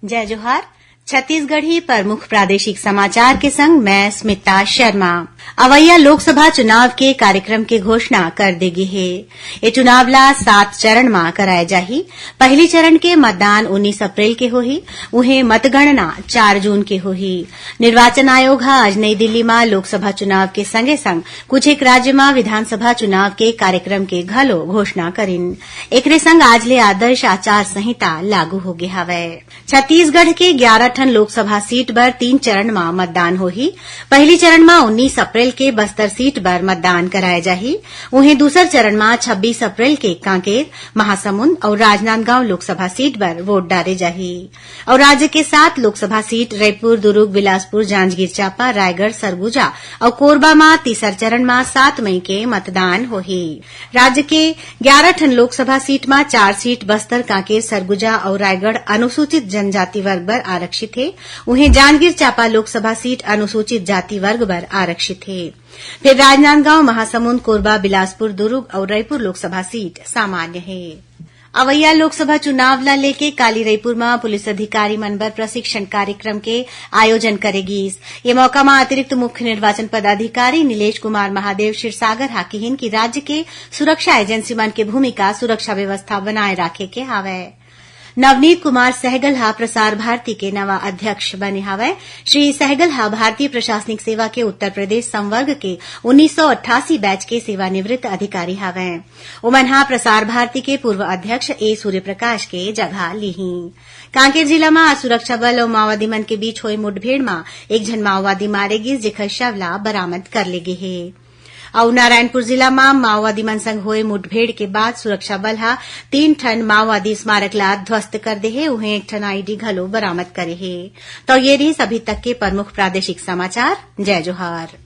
जय जोहार। छत्तीसगढ़ी प्रमुख प्रादेशिक समाचार के संग मैं स्मिता शर्मा। अवैया लोकसभा चुनाव के कार्यक्रम की घोषणा कर देगी है। ये चुनाव ला 7 चरण में कराए जाही। पहली चरण के मतदान 19 अप्रैल के होही, उन्हें मतगणना 4 जून के होही। निर्वाचन आयोग आज नई दिल्ली में लोकसभा चुनाव के संगे संग कुछ एक राज्य में विधानसभा चुनाव के कार्यक्रम के घलो घोषणा करिन। एकरे संग आज ले आदर्श आचार संहिता लागू हो गया हवै। छत्तीसगढ़ के 11 ठन लोकसभा सीट बर 3 चरण में मतदान होही। पहली चरण में 19 अप्रैल के बस्तर सीट बर मतदान कराए जाही। उन्हें दूसर चरण में 26 अप्रैल के कांकेर, महासमुंद और राजनांदगांव लोकसभा सीट बर वोट डाले जाही। और राज्य के 7 लोकसभा सीट रायपुर, दुर्ग, बिलासपुर, जांजगीर चांपा, रायगढ़, सरगुजा और कोरबा में तीसर चरण में 7 मई के मतदान होही। राज्य के 11 ठन लोकसभा सीट में 4 सीट बस्तर, कांकेर, सरगुजा और रायगढ़ अनुसूचित जनजाति वर्ग बर आरक्षित है। उन्हें जांजगीर चांपा लोकसभा सीट अनुसूचित जाति वर्ग बर आरक्षित है। फिर राजनांदगांव, महासमुंद, कोरबा, बिलासपुर, दुर्ग और रायपुर लोकसभा सीट सामान्य है। अवैया लोकसभा चुनाव ला लेके काली रायपुर में पुलिस अधिकारी मन बर प्रशिक्षण कार्यक्रम के आयोजन करेगी। ये मौका में अतिरिक्त मुख्य निर्वाचन पदाधिकारी नीलेश कुमार महादेव क्षीरसागर हाकिहिन की राज्य के सुरक्षा एजेंसी मन के भूमिका सुरक्षा व्यवस्था बनाए रखे के हावै। नवनीत कुमार सहगल हा प्रसार भारती के नवा अध्यक्ष बने हवै। श्री सहगल हा भारतीय प्रशासनिक सेवा के उत्तर प्रदेश संवर्ग के 1988 बैच के सेवानिवृत्त अधिकारी हवै। उमन हा प्रसार भारती के पूर्व अध्यक्ष ए सूर्यप्रकाश के जगह लीही। कांकेर जिला में आज सुरक्षा बल और माओवादी मन के बीच हुई मुठभेड़ में एक जन माओवादी मारे गिस, जेकर शव ला बरामद कर ले गे है। और नारायणपुर जिला में माओवादी मन संग हुए मुठभेड़ के बाद सुरक्षा बल हा 3 ठन माओवादी स्मारक ला ध्वस्त कर दे है। उन्हें 1 ठन आईडी घलो बरामद करे है। तो ये रही अभी तक के प्रमुख प्रादेशिक समाचार। जय जोहार।